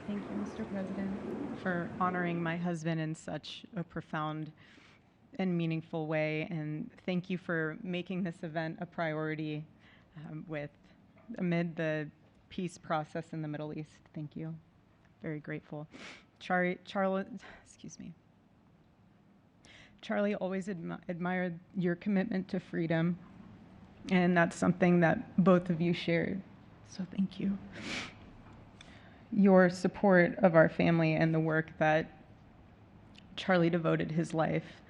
Thank you, Mr. President, for honoring my husband in such a profound and meaningful way. And thank you for making this event a priority amid the peace process in the Middle East. Thank you. Very grateful. Charlie always admired your commitment to freedom, and that's something that both of you shared. So thank you. Your support of our family and the work that Charlie devoted his life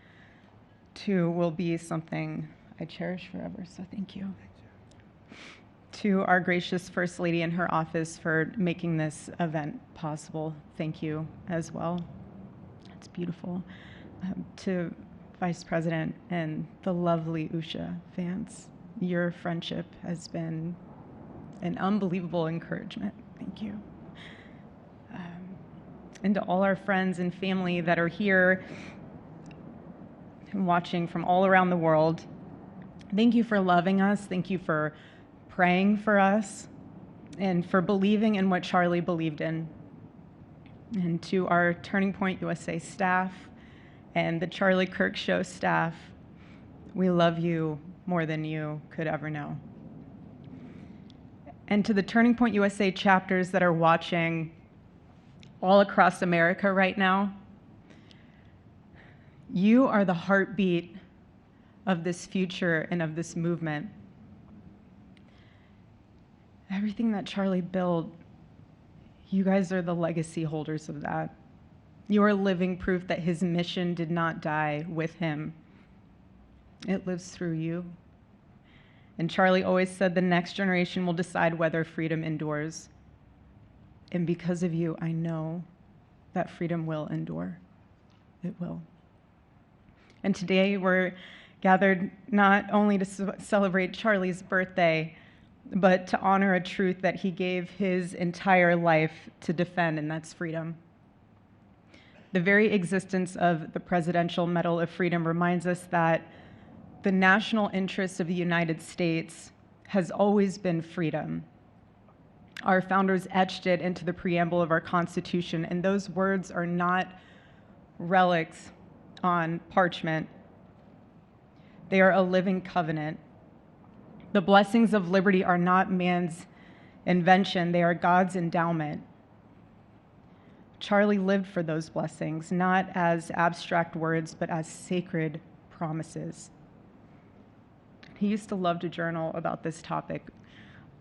to will be something I cherish forever, so thank you. To our gracious First Lady in her office for making this event possible, thank you as well. It's beautiful. To Vice President and the lovely Usha Vance, your friendship has been an unbelievable encouragement. Thank you. And to all our friends and family that are here and watching from all around the world, thank you for loving us. Thank you for praying for us and for believing in what Charlie believed in. And to our Turning Point USA staff and the Charlie Kirk Show staff, we love you more than you could ever know. And to the Turning Point USA chapters that are watching all across America right now, you are the heartbeat of this future and of this movement. Everything that Charlie built, you guys are the legacy holders of that. You are living proof that his mission did not die with him. It lives through you. And Charlie always said the next generation will decide whether freedom endures. And because of you, I know that freedom will endure. It will. And today we're gathered not only to celebrate Charlie's birthday, but to honor a truth that he gave his entire life to defend, and that's freedom. The very existence of the Presidential Medal of Freedom reminds us that the national interest of the United States has always been freedom. Our founders etched it into the preamble of our Constitution, and those words are not relics on parchment. They are a living covenant. The blessings of liberty are not man's invention, they are God's endowment. Charlie lived for those blessings, not as abstract words, but as sacred promises. He used to love to journal about this topic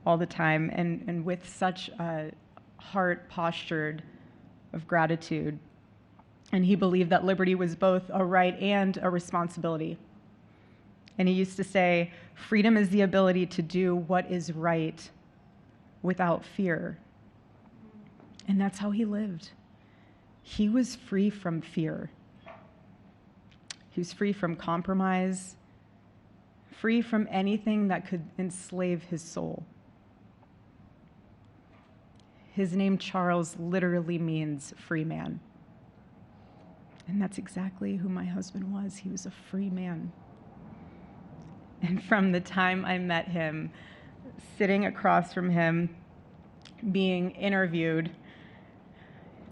all the time, and with such a heart postured of gratitude. And he believed that liberty was both a right and a responsibility. And he used to say, freedom is the ability to do what is right without fear. And that's how he lived. He was free from fear. He was free from compromise, free from anything that could enslave his soul. His name, Charles, literally means free man. And that's exactly who my husband was. He was a free man. And from the time I met him, sitting across from him, being interviewed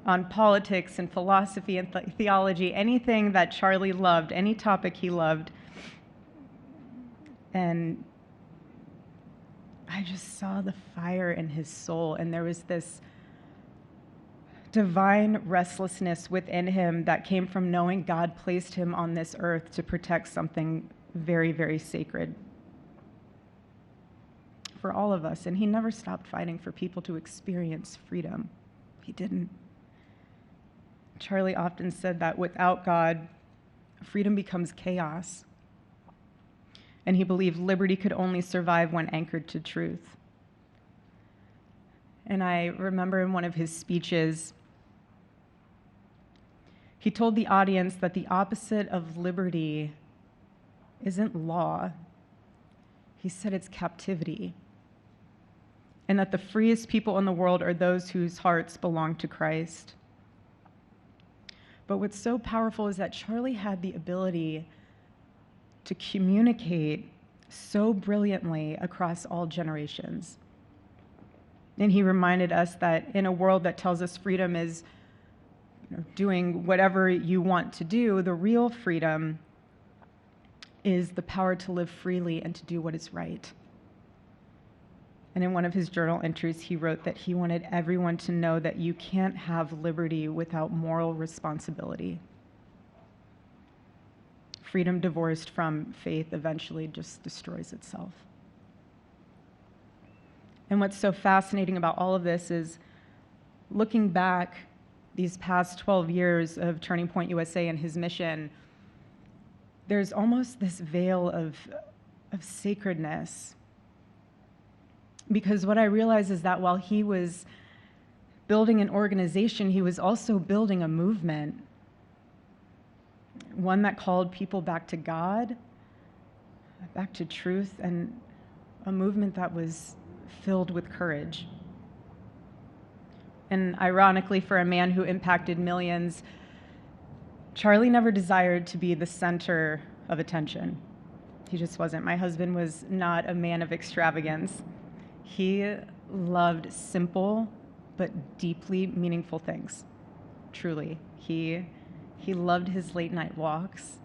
on politics and philosophy and theology, anything that Charlie loved, any topic he loved, and I just saw the fire in his soul, and there was this divine restlessness within him that came from knowing God placed him on this earth to protect something very, very sacred for all of us. And he never stopped fighting for people to experience freedom. He didn't. Charlie often said that without God, freedom becomes chaos. And he believed liberty could only survive when anchored to truth. And I remember in one of his speeches, he told the audience that the opposite of liberty isn't law. He said it's captivity. And that the freest people in the world are those whose hearts belong to Christ. But what's so powerful is that Charlie had the ability to communicate so brilliantly across all generations. And he reminded us that in a world that tells us freedom is doing whatever you want to do, the real freedom is the power to live freely and to do what is right. And in one of his journal entries, he wrote that he wanted everyone to know that you can't have liberty without moral responsibility. Freedom divorced from faith eventually just destroys itself. And what's so fascinating about all of this is looking back these past 12 years of Turning Point USA and his mission, there's almost this veil of sacredness. Because what I realize is that while he was building an organization, he was also building a movement, one that called people back to God, back to truth, and a movement that was filled with courage. And ironically, for a man who impacted millions, Charlie never desired to be the center of attention. He just wasn't. My husband was not a man of extravagance. He loved simple but deeply meaningful things, truly. He loved his late night walks.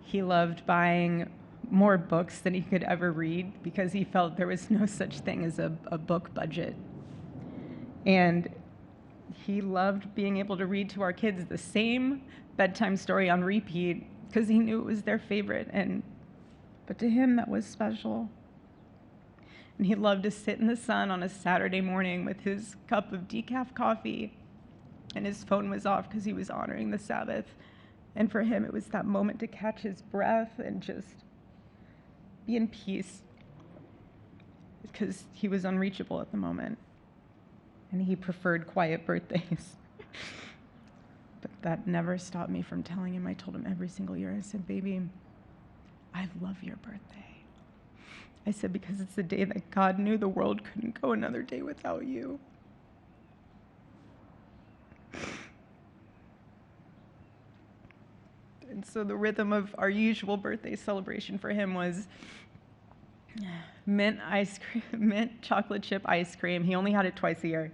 He loved buying more books than he could ever read because he felt there was no such thing as a book budget. And he loved being able to read to our kids the same bedtime story on repeat because he knew it was their favorite. But to him, that was special. And he loved to sit in the sun on a Saturday morning with his cup of decaf coffee, and his phone was off because he was honoring the Sabbath. And for him, it was that moment to catch his breath and just be in peace because he was unreachable at the moment. And he preferred quiet birthdays. But that never stopped me from telling him. I told him every single year, I said, baby, I love your birthday. I said, because it's the day that God knew the world couldn't go another day without you. And so the rhythm of our usual birthday celebration for him was mint ice cream, mint chocolate chip ice cream. He only had it twice a year,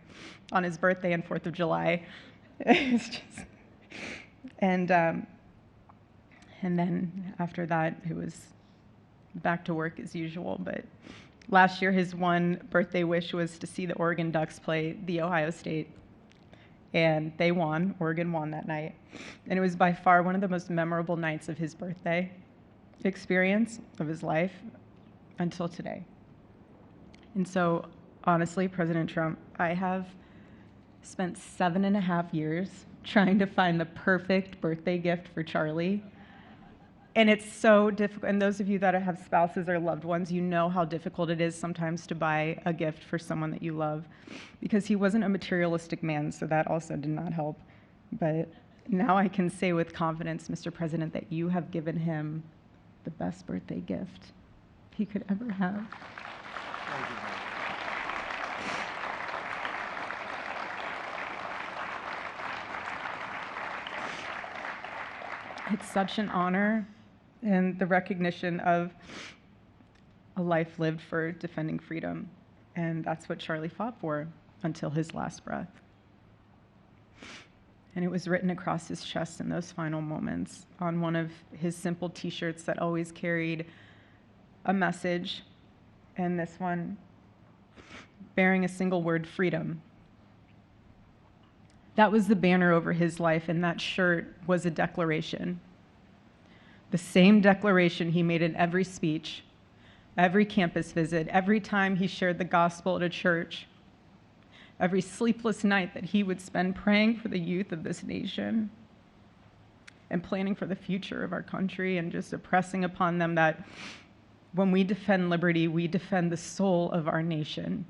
on his birthday and 4th of July. It's just, and then after that, it was back to work as usual. But last year, his one birthday wish was to see the Oregon Ducks play the Ohio State. And they won. Oregon won that night. And it was by far one of the most memorable nights of his birthday experience of his life until today. And so, honestly, President Trump, I have spent 7.5 years trying to find the perfect birthday gift for Charlie. And it's so difficult. And those of you that have spouses or loved ones, you know how difficult it is sometimes to buy a gift for someone that you love, because he wasn't a materialistic man, so that also did not help. But now I can say with confidence, Mr. President, that you have given him the best birthday gift he could ever have. Thank you. It's such an honor and the recognition of a life lived for defending freedom. And that's what Charlie fought for until his last breath. And it was written across his chest in those final moments on one of his simple t-shirts that always carried a message, and this one bearing a single word, freedom. That was the banner over his life, and that shirt was a declaration. The same declaration he made in every speech, every campus visit, every time he shared the gospel at a church, every sleepless night that he would spend praying for the youth of this nation and planning for the future of our country, and just impressing upon them that when we defend liberty, we defend the soul of our nation.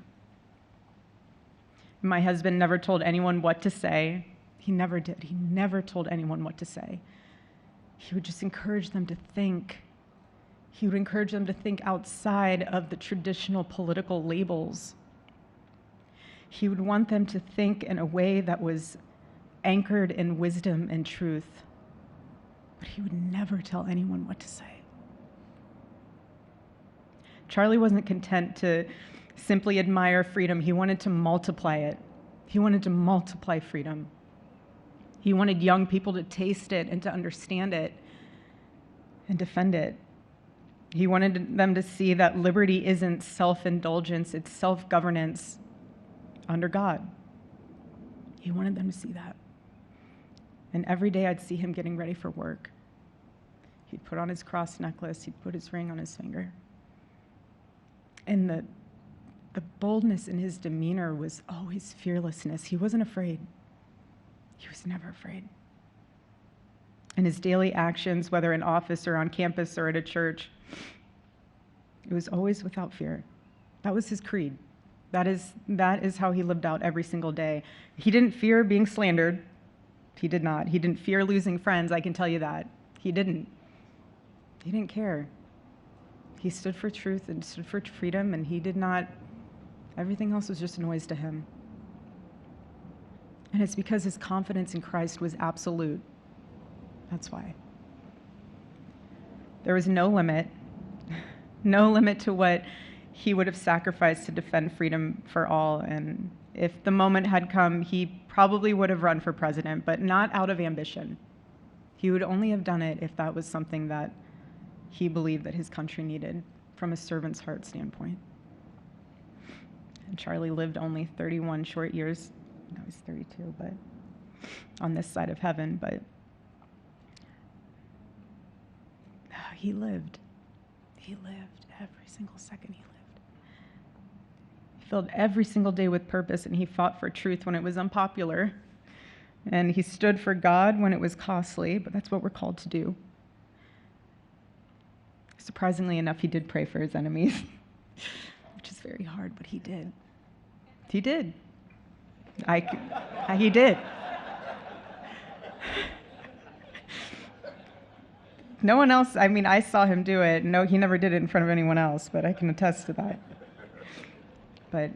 My husband never told anyone what to say. He never did. He never told anyone what to say. He would just encourage them to think. He would encourage them to think outside of the traditional political labels. He would want them to think in a way that was anchored in wisdom and truth. But he would never tell anyone what to say. Charlie wasn't content to simply admire freedom. He wanted to multiply it. He wanted to multiply freedom. He wanted young people to taste it and to understand it and defend it. He wanted them to see that liberty isn't self-indulgence, it's self-governance under God. He wanted them to see that. And every day I'd see him getting ready for work. He'd put on his cross necklace, he'd put his ring on his finger. And the boldness in his demeanor was always fearlessness. He wasn't afraid. He was never afraid. In his daily actions, whether in office or on campus or at a church, it was always without fear. That was his creed. That is how he lived out every single day. He didn't fear being slandered. He did not. He didn't fear losing friends, I can tell you that. He didn't. He didn't care. He stood for truth and stood for freedom, and he did not, everything else was just noise to him. And it's because his confidence in Christ was absolute. That's why. There was no limit to what he would have sacrificed to defend freedom for all. And if the moment had come, he probably would have run for president, but not out of ambition. He would only have done it if that was something that he believed that his country needed from a servant's heart standpoint. And Charlie lived only 31 short years. No, he's 32, but on this side of heaven, but he lived. He lived every single second he lived. He filled every single day with purpose, and he fought for truth when it was unpopular. And he stood for God when it was costly, but that's what we're called to do. Surprisingly enough, he did pray for his enemies, which is very hard, but he did. He did. He did. No one else, I mean, I saw him do it. No, he never did it in front of anyone else, but I can attest to that. But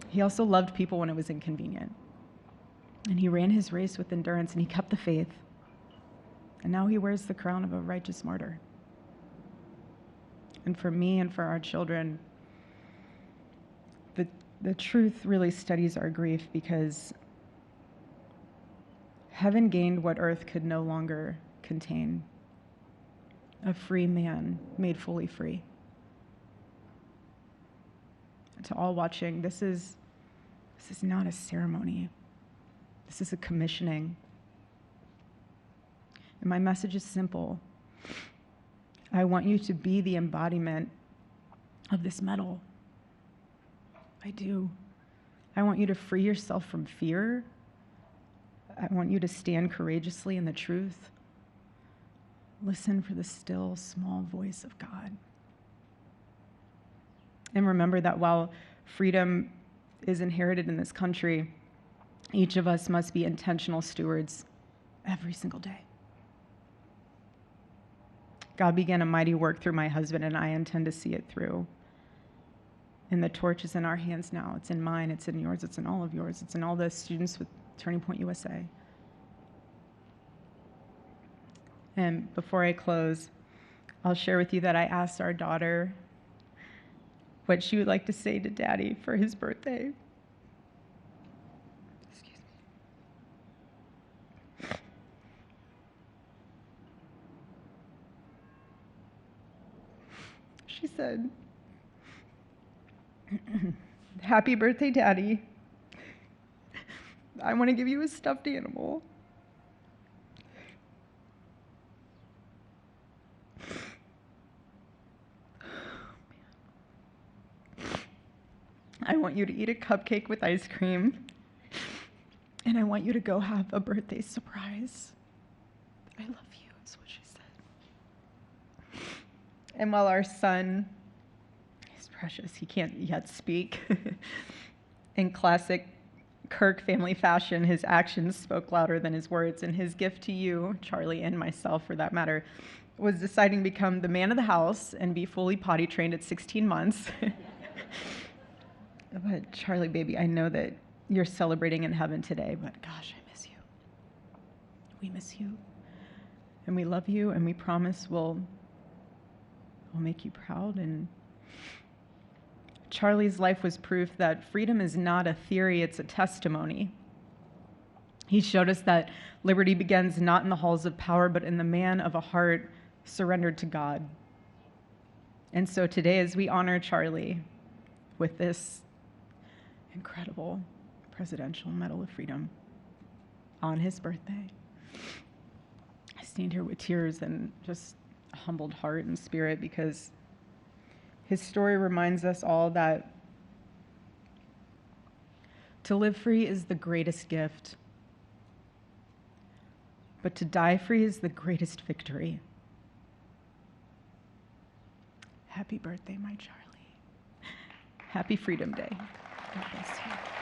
he also loved people when it was inconvenient. And he ran his race with endurance, and he kept the faith. And now he wears the crown of a righteous martyr. And for me and for our children, the truth really steadies our grief, because heaven gained what earth could no longer contain: a free man made fully free. To all watching, this is not a ceremony. This is a commissioning. And my message is simple. I want you to be the embodiment of this medal. I do. I want you to free yourself from fear. I want you to stand courageously in the truth. Listen for the still, small voice of God. And remember that while freedom is inherited in this country, each of us must be intentional stewards every single day. God began a mighty work through my husband, and I intend to see it through. And the torch is in our hands now. It's in mine, it's in yours, it's in all of yours, it's in all the students with Turning Point USA. And before I close, I'll share with you that I asked our daughter what she would like to say to Daddy for his birthday. Excuse me. She said, "Happy birthday, Daddy. I want to give you a stuffed animal. I want you to eat a cupcake with ice cream, and I want you to go have a birthday surprise. I love you," is what she said. And while our son, he's precious, he can't yet speak, in classic Kirk family fashion, his actions spoke louder than his words, and his gift to you, Charlie, and myself for that matter, was deciding to become the man of the house and be fully potty trained at 16 months. But Charlie, baby, I know that you're celebrating in heaven today, but gosh, I miss you. We miss you. And we love you, and we promise we'll make you proud and Charlie's life was proof that freedom is not a theory, it's a testimony. He showed us that liberty begins not in the halls of power, but in the man of a heart surrendered to God. And so today, as we honor Charlie with this incredible Presidential Medal of Freedom on his birthday, I stand here with tears and just a humbled heart and spirit, because his story reminds us all that to live free is the greatest gift, but to die free is the greatest victory. Happy birthday, my Charlie. Happy Freedom Day. God bless you.